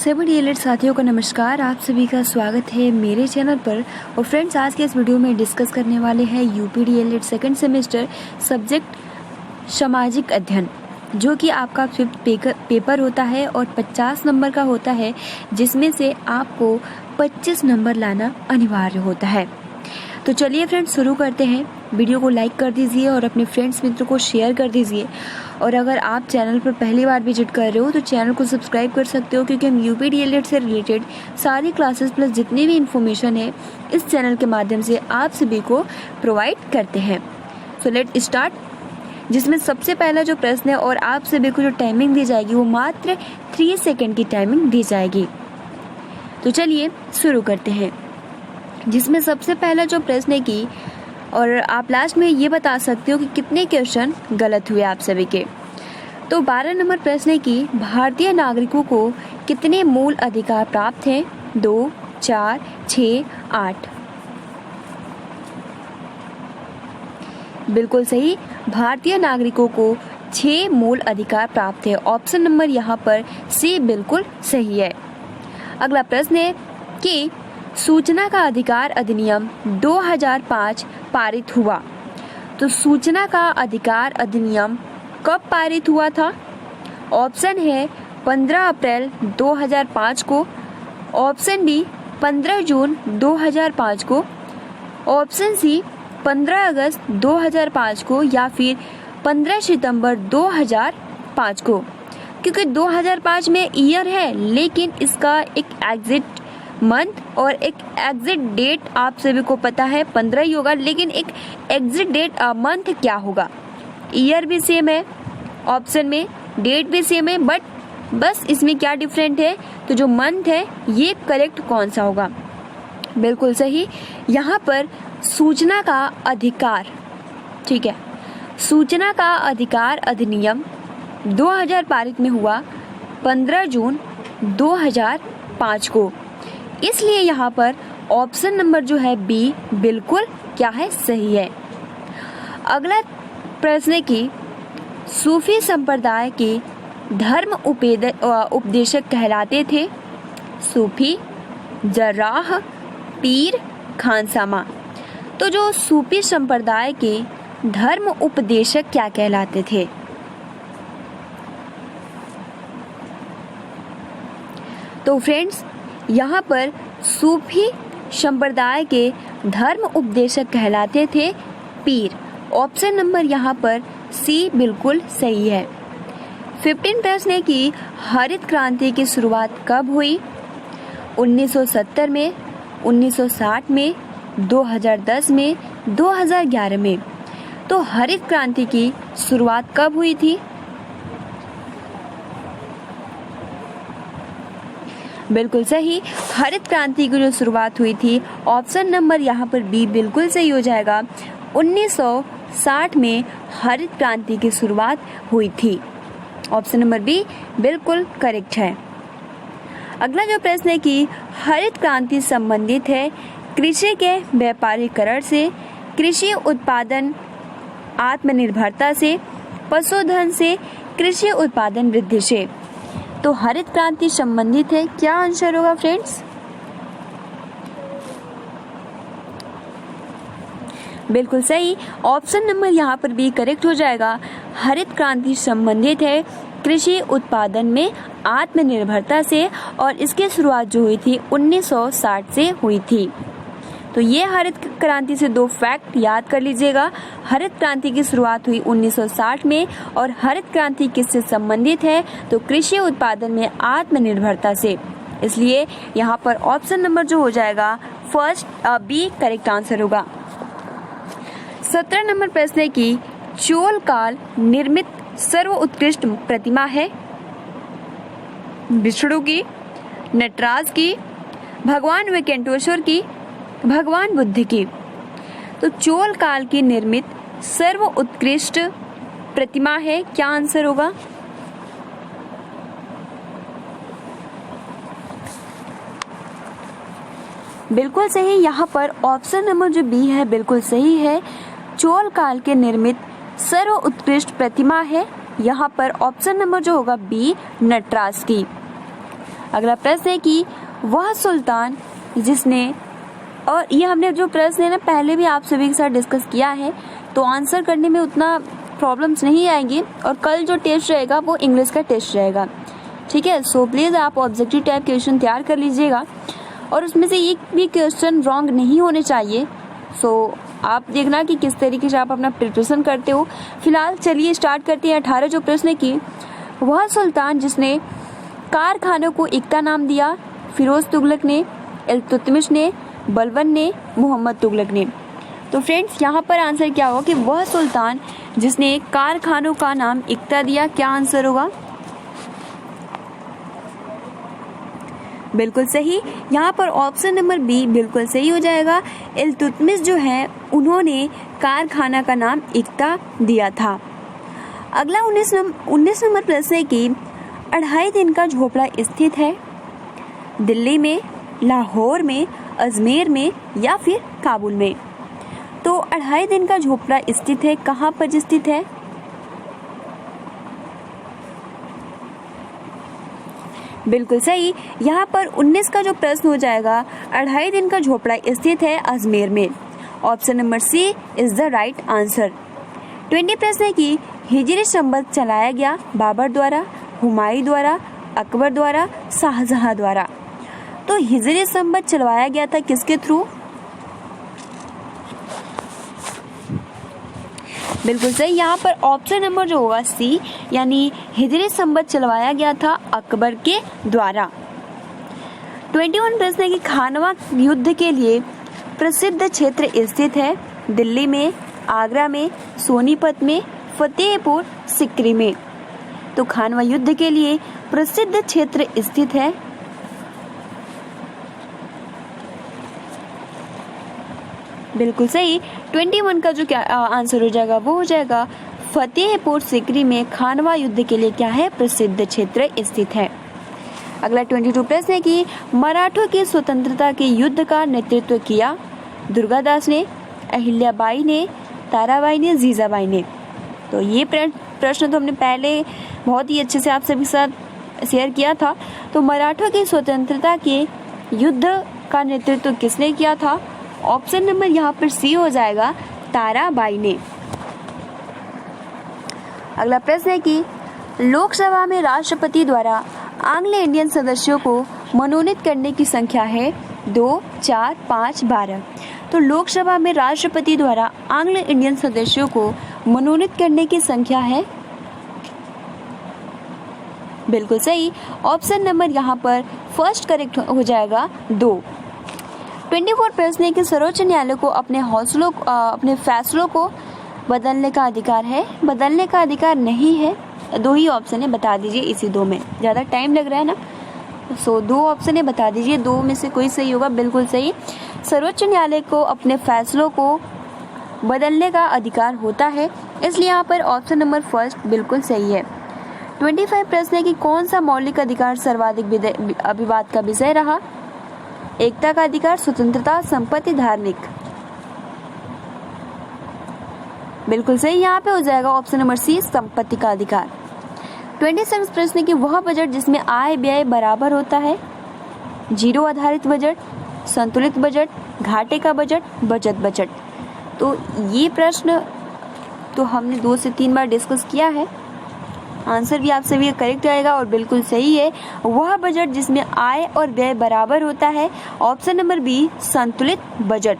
सभी डीएलएड साथियों को नमस्कार। आप सभी का स्वागत है मेरे चैनल पर। और फ्रेंड्स, आज के इस वीडियो में डिस्कस करने वाले हैं UP DElEd second semester subject सामाजिक अध्ययन, जो कि आपका 5th पेपर होता है और 50 नंबर का होता है, जिसमें से आपको 25 नंबर लाना अनिवार्य होता है। तो चलिए फ्रेंड्स, शुरू करते हैं। वीडियो को लाइक कर दीजिए और अपने फ्रेंड्स मित्रों को शेयर कर दीजिए। और अगर आप चैनल पर पहली बार विजिट कर रहे हो तो चैनल को सब्सक्राइब कर सकते हो, क्योंकि हम यूपी डीएलएड से रिलेटेड सारी क्लासेस प्लस जितनी भी इन्फॉर्मेशन है इस चैनल के माध्यम से आप सभी को प्रोवाइड करते हैं। सो लेट स्टार्ट, जिसमें सबसे पहला जो प्रश्न है और आप सभी को जो टाइमिंग दी जाएगी वो मात्र 3 सेकेंड की टाइमिंग दी जाएगी। तो चलिए शुरू करते हैं, जिसमें सबसे पहला जो प्रश्न है कि, और आप लास्ट में ये बता सकते हो कि कितने क्वेश्चन गलत हुए आप सभी के। तो 12 नंबर प्रश्न है कि भारतीय नागरिकों को कितने मूल अधिकार प्राप्त हैं? 2, 4, 6, 8। बिल्कुल सही, भारतीय नागरिकों को 6 मूल अधिकार प्राप्त है। ऑप्शन नंबर यहाँ पर सी बिल्कुल सही है। अगला प्रश्न है कि सूचना का अधिकार अधिनियम 2005 पारित हुआ। तो सूचना का अधिकार अधिनियम कब पारित हुआ था? ऑप्शन है 15 अप्रैल 2005 को, ऑप्शन बी 15 जून 2005 को, ऑप्शन सी 15 अगस्त 2005 को, या फिर 15 सितंबर 2005 को। क्योंकि 2005 में ईयर है, लेकिन इसका एक एग्जिट मंथ और एक एग्जिट डेट आप सभी को पता है 15 ही होगा, लेकिन एक एग्जिट डेट मंथ क्या होगा? ईयर भी सेम है ऑप्शन में, डेट भी सेम है, बट बस इसमें क्या डिफरेंट है? तो जो मंथ है ये करेक्ट कौन सा होगा? बिल्कुल सही, यहाँ पर सूचना का अधिकार, ठीक है, सूचना का अधिकार अधिनियम 2000 पारित में हुआ 15 जून 2005 को। इसलिए यहाँ पर ऑप्शन नंबर जो है बी बिल्कुल क्या है? सही है। अगला प्रश्न है कि सूफी संप्रदाय के धर्म उपदेशक कहलाते थे? सूफी, जर्राह, पीर, खानसामा। तो जो सूफी संप्रदाय के धर्म उपदेशक क्या कहलाते थे? तो फ्रेंड्स, यहाँ पर सूफी संप्रदाय के धर्म उपदेशक कहलाते थे पीर। ऑप्शन नंबर यहाँ पर सी बिल्कुल सही है। 15 प्रश्न है कि हरित क्रांति की शुरुआत कब हुई? 1970 में, 1960 में, 2010 में, 2011 में। तो हरित क्रांति की शुरुआत कब हुई थी? बिल्कुल सही, हरित क्रांति की जो शुरुआत हुई थी, ऑप्शन नंबर यहाँ पर बी बिल्कुल सही हो जाएगा। 1960 में हरित क्रांति की शुरुआत हुई थी। ऑप्शन नंबर बी बिल्कुल करेक्ट है। अगला जो प्रश्न है कि हरित क्रांति संबंधित है कृषि के व्यापारीकरण से, कृषि उत्पादन आत्मनिर्भरता से, पशुधन से, कृषि उत्पादन वृद्धि से। तो हरित क्रांति संबंधित है, क्या आंसर होगा फ्रेंड्स? बिल्कुल सही, ऑप्शन नंबर यहाँ पर बी करेक्ट हो जाएगा। हरित क्रांति संबंधित है कृषि उत्पादन में आत्मनिर्भरता से, और इसकी शुरुआत जो हुई थी 1960 से हुई थी। तो ये हरित क्रांति से 2 फैक्ट याद कर लीजिएगा। हरित क्रांति की शुरुआत हुई 1960 में, और हरित क्रांति किससे संबंधित है? तो कृषि उत्पादन में आत्मनिर्भरता से। इसलिए यहाँ पर ऑप्शन नंबर जो हो जाएगा फर्स्ट बी करेक्ट आंसर होगा। 17 नंबर प्रश्न है कि चोल काल निर्मित सर्वोत्कृष्ट प्रतिमा है? विष्णु की, नटराज की, भगवान वेंकटेश्वर की, भगवान बुद्ध की। तो चोल काल की निर्मित सर्वोत्कृष्ट प्रतिमा है, क्या आंसर होगा? बिल्कुल सही, यहाँ पर ऑप्शन नंबर जो बी है बिल्कुल सही है। चोल काल के निर्मित सर्वोत्कृष्ट प्रतिमा है यहाँ पर ऑप्शन नंबर जो होगा बी नटराज की। अगला प्रश्न है कि वह सुल्तान जिसने, और ये हमने जो प्रश्न है ना पहले भी आप सभी के साथ डिस्कस किया है, तो आंसर करने में उतना प्रॉब्लम्स नहीं आएंगी। और कल जो टेस्ट रहेगा वो इंग्लिश का टेस्ट रहेगा, ठीक है। सो प्लीज़ आप ऑब्जेक्टिव टाइप क्वेश्चन तैयार कर लीजिएगा और उसमें से एक भी क्वेश्चन रॉन्ग नहीं होने चाहिए। सो आप देखना कि किस तरीके से आप अपना प्रिपरेशन करते हो। फिलहाल चलिए स्टार्ट करते हैं। 18 जो प्रश्न है कि वह सुल्तान जिसने कारखानों को एकता नाम दिया, फिरोज तुगलक ने, इल्तुतमिश ने, बलबन ने, मोहम्मद तुगलक ने। तो फ्रेंड्स यहाँ पर आंसर क्या होगा कि वह सुल्तान जिसने कारखानों का नाम एकता दिया, क्या आंसर होगा? बिल्कुल सही, यहाँ पर ऑप्शन नंबर बी बिल्कुल सही हो जाएगा। इल्तुतमिश जो है उन्होंने कारखाना का नाम एकता दिया था। अगला 19 नंबर प्रश्न है कि 2.5 दिन का झोपड़ा स्थित है दिल्ली में, लाहौर में, अजमेर में या फिर काबुल में। तो 2.5 दिन का झोपड़ा स्थित है, कहाँ पर स्थित है? बिल्कुल सही, यहाँ पर 19 का जो प्रश्न हो जाएगा 2.5 दिन का झोपड़ा स्थित है अजमेर में। Option number C is the right answer. 20 प्रश्न है कि हिजरी संबत चलाया गया बाबर द्वारा, हुमायूं द्वारा, अकबर द्वारा, शाहजहां द्वारा। तो हिजरी संबत चलवाया गया था किसके थ्रू? बिल्कुल सही, यहाँ पर ऑप्शन नंबर जो होगा सी, यानी हिजरी संबत चलवाया गया था अकबर के द्वारा। 21 प्रश्न है कि खानवा युद्ध के लिए प्रसिद्ध क्षेत्र स्थित है दिल्ली में, आगरा में, सोनीपत में, फतेहपुर सिकरी में। तो खानवा युद्ध के लिए प्रसिद्ध क्षेत्र स्थित है, बिल्कुल सही, 21 का जो क्या आंसर हो जाएगा वो हो जाएगा फतेहपुर सिकरी में खानवा युद्ध के लिए क्या है? प्रसिद्ध क्षेत्र स्थित है। अगला 22 प्रश्न है कि मराठों की स्वतंत्रता के युद्ध का नेतृत्व किया दुर्गादास ने, अहिल्याबाई ने, ताराबाई ने, जीजाबाई ने। तो ये प्रश्न तो हमने पहले बहुत ही अच्छे से आप सभी के साथ शेयर किया था। तो मराठों की स्वतंत्रता के युद्ध का नेतृत्व किसने किया था? ऑप्शन नंबर यहाँ पर सी हो जाएगा, ताराबाई ने। अगला प्रश्न है कि लोकसभा में राष्ट्रपति द्वारा आंग्ल इंडियन सदस्यों को मनोनीत करने की संख्या है 2, 4, 5, 12। तो लोकसभा में राष्ट्रपति द्वारा आंग्ल इंडियन सदस्यों को मनोनीत करने की संख्या है, बिल्कुल सही, ऑप्शन नंबर यहाँ पर फर्स्ट करेक्ट हो जाएगा 2। 24 प्रश्न है कि सर्वोच्च न्यायालय को अपने फैसलों को बदलने का अधिकार है, बदलने का अधिकार नहीं है। 2 ही ऑप्शन है, बता दीजिए इसी 2 में, ज़्यादा टाइम लग रहा है ना। सो 2 ऑप्शन है, बता दीजिए 2 में से कोई सही होगा। बिल्कुल सही, सर्वोच्च न्यायालय को अपने फैसलों को बदलने का अधिकार होता है, इसलिए यहाँ पर ऑप्शन नंबर फर्स्ट बिल्कुल सही है। 25 प्रश्न है कि कौन सा मौलिक अधिकार सर्वाधिक विवाद का विषय रहा? एकता का अधिकार, स्वतंत्रता, संपत्ति, धार्मिक। बिल्कुल सही, यहाँ पे हो जाएगा ऑप्शन नंबर सी, संपत्ति का अधिकार। 26 प्रश्न की वह बजट जिसमें आय व्यय बराबर होता है, जीरो आधारित बजट, संतुलित बजट, घाटे का बजट, बचत बजट। तो ये प्रश्न तो हमने 2 से 3 बार डिस्कस किया है, आंसर भी आप सभी करेक्ट आएगा और बिल्कुल सही है। वह बजट जिसमें आय और व्यय बराबर होता है, ऑप्शन नंबर बी, संतुलित बजट।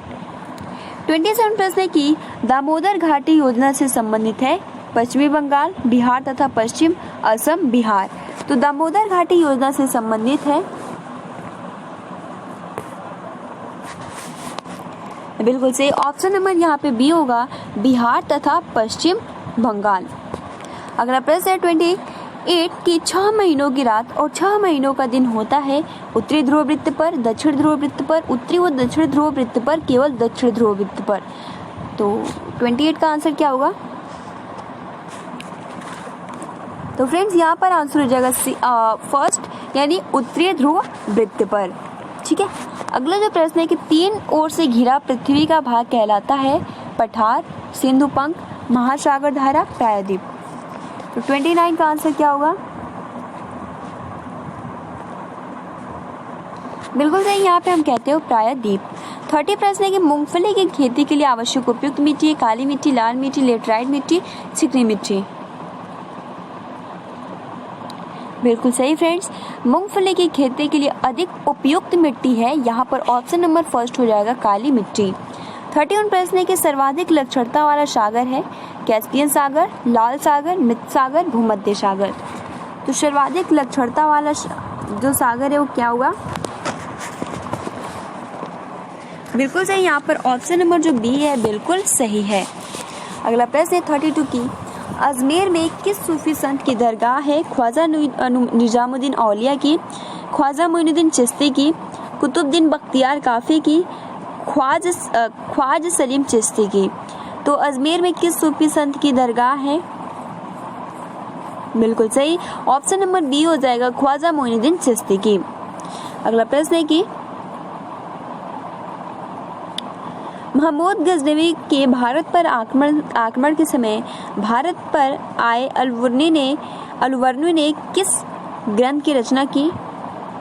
27 प्रश्न की दामोदर घाटी योजना से संबंधित है पश्चिमी बंगाल, बिहार तथा पश्चिम असम, बिहार। तो दामोदर घाटी योजना से संबंधित है, बिल्कुल सही, ऑप्शन नंबर यहाँ पे बी होगा, बिहार तथा पश्चिम बंगाल। अगला प्रश्न है 28 की 6 महीनों की रात और 6 महीनों का दिन होता है उत्तरी ध्रुव वृत्त पर, दक्षिण ध्रुव वृत्त पर, उत्तरी व दक्षिण ध्रुव वृत्त पर, केवल दक्षिण ध्रुव वृत्त पर। तो 28 का आंसर क्या होगा? तो फ्रेंड्स यहाँ पर आंसर हो जाएगा फर्स्ट, यानी उत्तरी ध्रुव वृत्त पर। ठीक है, अगला जो प्रश्न है कि 3 ओर से घिरा पृथ्वी का भाग कहलाता है पठार, सिंधु पंख, महासागर धारा, प्रायद्वीप। तो 29 का आंसर क्या होगा? बिल्कुल सही, यहाँ पे हम कहते हो प्रायद्वीप। 30 प्रश्न है कि मूंगफली की खेती के लिए आवश्यक उपयुक्त मिट्टी है काली मिट्टी, लाल मिट्टी, लेटराइट मिट्टी, चिकनी मिट्टी। बिल्कुल सही फ्रेंड्स, मूंगफली की खेती के लिए अधिक उपयुक्त मिट्टी है यहाँ पर ऑप्शन नंबर फर्स्ट हो जाएगा काली मिट्टी। 31 प्रश्न है कि सर्वाधिक लक्षणता वाला सागर है कैस्पियन सागर, लाल सागर, मृत सागर, भूमध्य सागर। तो सर्वाधिक लक्षणता वाला जो सागर है वो क्या होगा? बिल्कुल सही, यहाँ पर ऑप्शन नंबर जो बी है बिल्कुल सही है। अगला प्रश्न है 32 की, अजमेर में किस सूफी संत की दरगाह है? ख्वाजा निजामुद्दीन औलिया की, ख्वाजा मोइनुद्दीन चिश्ती की, कुतुबुद्दीन बख्तियार काफी की, ख्वाज सलीम चिश्ती की। तो अजमेर में किस सूफी संत की दरगाह है? बिल्कुल सही, ऑप्शन नंबर बी हो जाएगा ख्वाजा मोइनुद्दीन चिश्ती की। अगला प्रश्न है कि महमूद गजनवी के भारत पर आक्रमण के समय भारत पर आए अलवर्नी ने किस ग्रंथ की रचना की?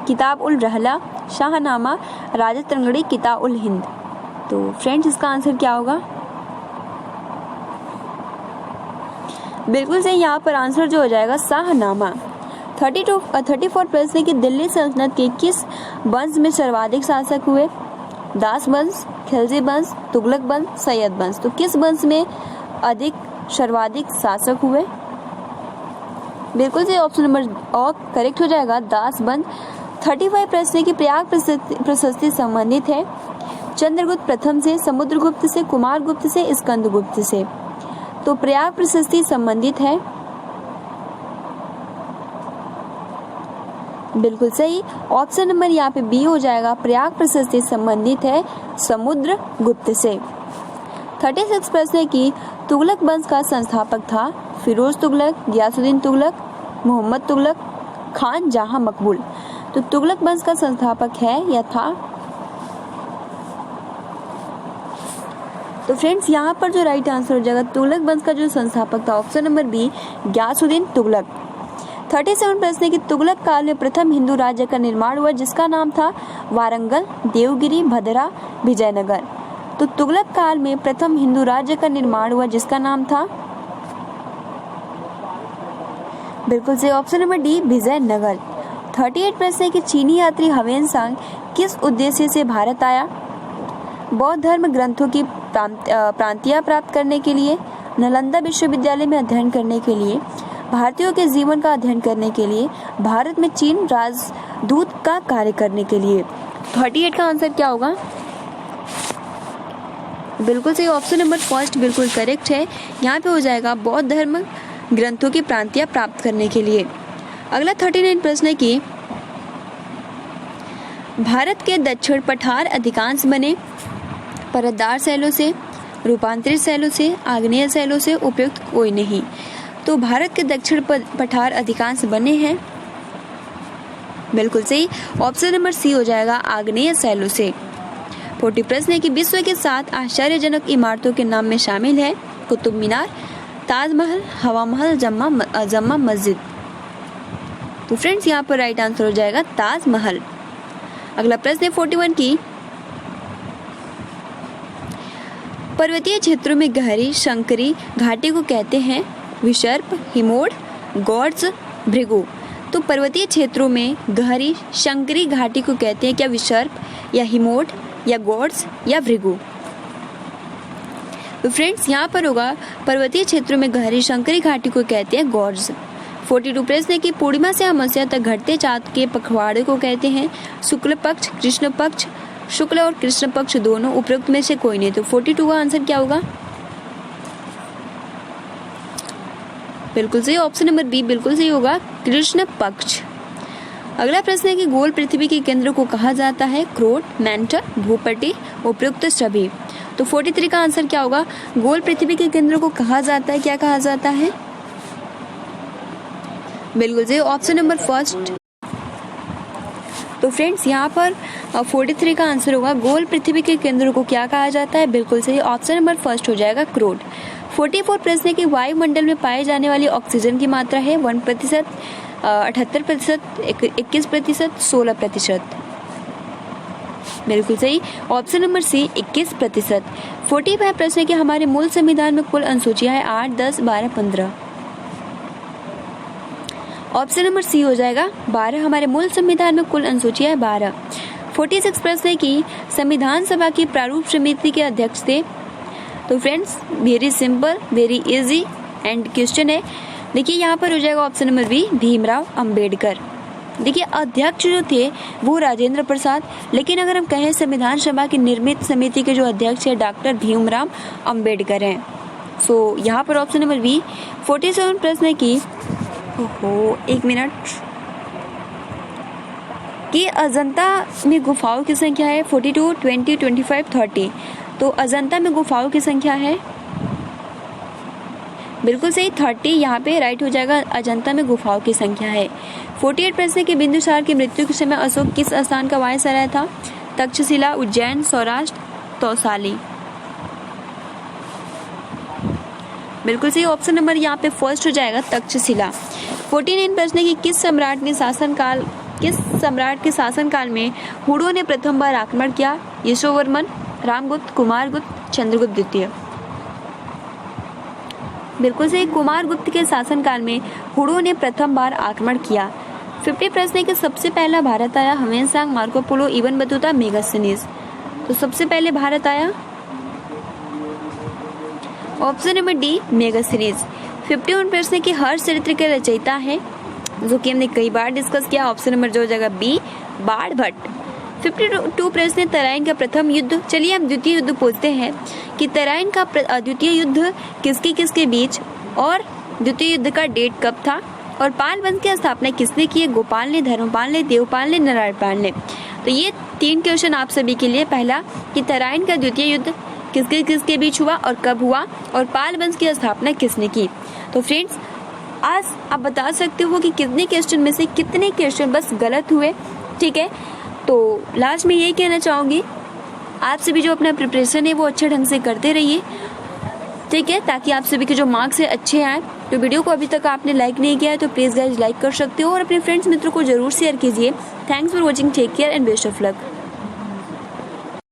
किताब उल रहला, शाहनामा, राजा तरंगड़ी, किताब उल हिंद। तो फ्रेंड्स इसका आंसर क्या होगा? बिल्कुल सही, यहाँ पर आंसर जो हो जाएगा शाहनामा। 34 प्रश्न है कि दिल्ली सल्तनत के किस वंश में सर्वाधिक शासक हुए? दास वंश, खिलजी वंश, तुगलक वंश, सैयद वंश। तो किस वंश में अधिक सर्वाधिक शासक हुए? बिल्कुल सही, ऑप्शन नंबर और करेक्ट हो जाएगा दास वंश। 35 प्रश्न है कि प्रयाग प्रशस्ति संबंधित है चंद्रगुप्त प्रथम से, समुद्रगुप्त से, कुमारगुप्त से, स्कंदगुप्त से। तो प्रयाग प्रशस्ति संबंधित है, बिल्कुल सही, ऑप्शन नंबर यहाँ पे बी हो जाएगा प्रयाग प्रशस्ति संबंधित है समुद्रगुप्त से। 36 प्रश्न है कि तुगलक वंश का संस्थापक था फिरोज तुगलक, गियासुद्दीन तुगलक, मोहम्मद तुगलक, खान जहां मकबूल। तो तुगलक वंश का संस्थापक है या था? तो फ्रेंड्स यहाँ पर जो राइट आंसर हो जाएगा तुगलक वंश का जो संस्थापक था option number B Ghiyasuddin Tughlaq. 37 प्रश्न है कि तुगलक काल में प्रथम हिंदू राज्य का निर्माण हुआ जिसका नाम था वारंगल, देवगिरी, भदरा, विजयनगर। तो तुगलक काल में प्रथम हिंदू राज्य का निर्माण हुआ जिसका नाम था, बिल्कुल से ऑप्शन नंबर डी विजयनगर। 38 प्रश्न है कि चीनी यात्री हवेन सांग किस उद्देश्य से भारत आया? बौद्ध धर्म ग्रंथों की प्रांतिया प्राप्त करने के लिए, नालंदा विश्वविद्यालय में अध्ययन करने के लिए, भारतीयों के जीवन का अध्ययन करने के लिए, भारत में चीन राजदूत का कार्य करने के लिए। 38 का आंसर क्या होगा? बिल्कुल सही, ऑप्शन नंबर फर्स्ट बिल्कुल करेक्ट है। यहाँ पे हो जाएगा बौद्ध धर्म ग्रंथों की प्रांतिया प्राप्त करने के लिए। अगला 39 प्रश्न है कि भारत के दक्षिण पठार अधिकांश बने परतदार शैलों से, रूपांतरित शैलों से, आग्नेय शैलों से, उपयुक्त कोई नहीं। तो भारत के दक्षिण पठार अधिकांश बने हैं, बिल्कुल सही, ऑप्शन नंबर सी हो जाएगा आग्नेय शैलों से। 40 प्रश्न है कि विश्व के 7 आश्चर्यजनक इमारतों के नाम में शामिल है कुतुब मीनार, ताजमहल, हवा महल, जम्मा मस्जिद। तो फ्रेंड्स यहाँ पर राइट आंसर हो जाएगा ताजमहल। अगला प्रश्न है 41 की पर्वतीय क्षेत्रों में गहरी शंकरी घाटी को कहते हैं विसर्प, हिमोड़, गॉर्ज, भृगु। तो पर्वतीय क्षेत्रों में गहरी शंकरी घाटी को कहते हैं क्या विसर्प या हिमोड़ या गॉर्ज या भृगु? तो फ्रेंड्स यहाँ पर होगा पर्वतीय क्षेत्रों में गहरी शंकरी घाटी को कहते हैं गॉर्ज। 42 प्रश्न है कि पूर्णिमा से अमावस्या तक घटते चाँद के पखवाड़े को कहते हैं शुक्ल पक्ष, कृष्ण पक्ष, शुक्ल और कृष्ण पक्ष दोनों, उपरोक्त में से कोई नहीं। तो 42 का आंसर क्या होगा? बिल्कुल सही, ऑप्शन नंबर बी बिल्कुल सही होगा कृष्ण पक्ष। अगला प्रश्न है कि गोल पृथ्वी के केंद्र को कहा जाता है क्रोट, मेंटर, भूपट्टी, उपयुक्त सभी। तो 43 का आंसर क्या होगा? गोल पृथ्वी के केंद्र को कहा जाता है, क्या कहा जाता है? बिल्कुल सही, ऑप्शन नंबर फर्स्ट। तो फ्रेंड्स यहाँ पर 43 का आंसर होगा गोल पृथ्वी के केंद्र को क्या कहा जाता है? बिल्कुल सही, ऑप्शन नंबर फर्स्ट हो जाएगा क्रोट। 44 प्रश्न है कि वायुमंडल में पाए जाने वाली ऑक्सीजन की मात्रा है 1%, 78%, 21%, 16%। बिल्कुल सही, ऑप्शन नंबर सी 21%। 45 प्रश्न है कि हमारे मूल संविधान में कुल अनुसूचियां हैं 8, 10, 12, 15। ऑप्शन नंबर सी हो जाएगा 12। हमारे मूल संविधान में कुल अनुसूचियां हैं 12। 46 प्रश्न है कि संविधान सभा की प्रारूप समिति के अध्यक्ष थे। तो friends very simple, very easy and question है। देखिए यहाँ पर हो जाएगा option number B Bhimrao Ambedkar. देखिए अध्यक्ष जो थे वो राजेंद्र प्रसाद, लेकिन अगर हम कहें संविधान सभा की निर्मित समिति के जो अध्यक्ष है डॉक्टर भीमराव अंबेडकर हैं। सो यहाँ पर ऑप्शन नंबर बी। 47 प्रश्न है कि एक मिनट कि अजंता में गुफाओं की संख्या है 42, 20, 25, 30। तो अजंता में गुफाओं की संख्या है बिल्कुल सही 30, यहाँ पे राइट हो जाएगा। अजंता में गुफाओं की संख्या है। 48 प्रश्न की बिंदुसार की मृत्यु के समय अशोक किस स्थान का वायसराय था? तक्षशिला, उज्जैन, सौराष्ट्र, तौसाली। बिल्कुल सही, ऑप्शन नंबर यहाँ पे फर्स्ट हो जाएगा तक्षशिला। 49 प्रश्न की किस सम्राट के शासनकाल में हुडों ने प्रथम बार आक्रमण किया? यशोवर्मन, रामगुप्त, कुमारगुप्त, चंद्रगुप्त द्वितीय। बिल्कुल सही, कुमारगुप्त के शासनकाल में हुडों ने प्रथम बार आक्रमण किया। 50 प्रश्न है कि सबसे पहला भारत आया? Hiuen Tsang, Marco Polo, Ibn Battuta, Megasthenes. तो सबसे पहले भारत आया ऑप्शन नंबर डी मेगास्थनीज। 51 प्रश्न है कि हर्ष चरित्र के रचयिता है, जो कि हमने कई बार डिस्कस किया। ऑप्शन नंबर जो हो जाएगा बी बाण भट्ट। 52 प्रश्न तराइन का प्रथम युद्ध। चलिए हम द्वितीय युद्ध पूछते हैं कि तराइन का द्वितीय युद्ध किसके बीच और द्वितीय युद्ध का डेट कब था और पाल वंश की स्थापना किसने की? गोपाल ने, धर्मपाल ने, देवपाल ने, नारायणपाल ने। तो ये 3 क्वेश्चन आप सभी के लिए। पहला कि तराइन का द्वितीय युद्ध किसके बीच हुआ और कब हुआ और पाल वंश की स्थापना किसने की। तो फ्रेंड्स आज आप बता सकते हो कि कितने क्वेश्चन में से कितने क्वेश्चन बस गलत हुए। ठीक है, तो लास्ट में यही कहना चाहूँगी आप सभी जो अपना प्रिपरेशन है वो अच्छे ढंग से करते रहिए। ठीक है, ताकि आप सभी के जो मार्क्स है अच्छे आए। तो वीडियो को अभी तक आपने लाइक नहीं किया है तो प्लीज़ गाइस लाइक कर सकते हो और अपने फ्रेंड्स मित्रों को जरूर शेयर कीजिए। Thanks for watching, take care and best of luck.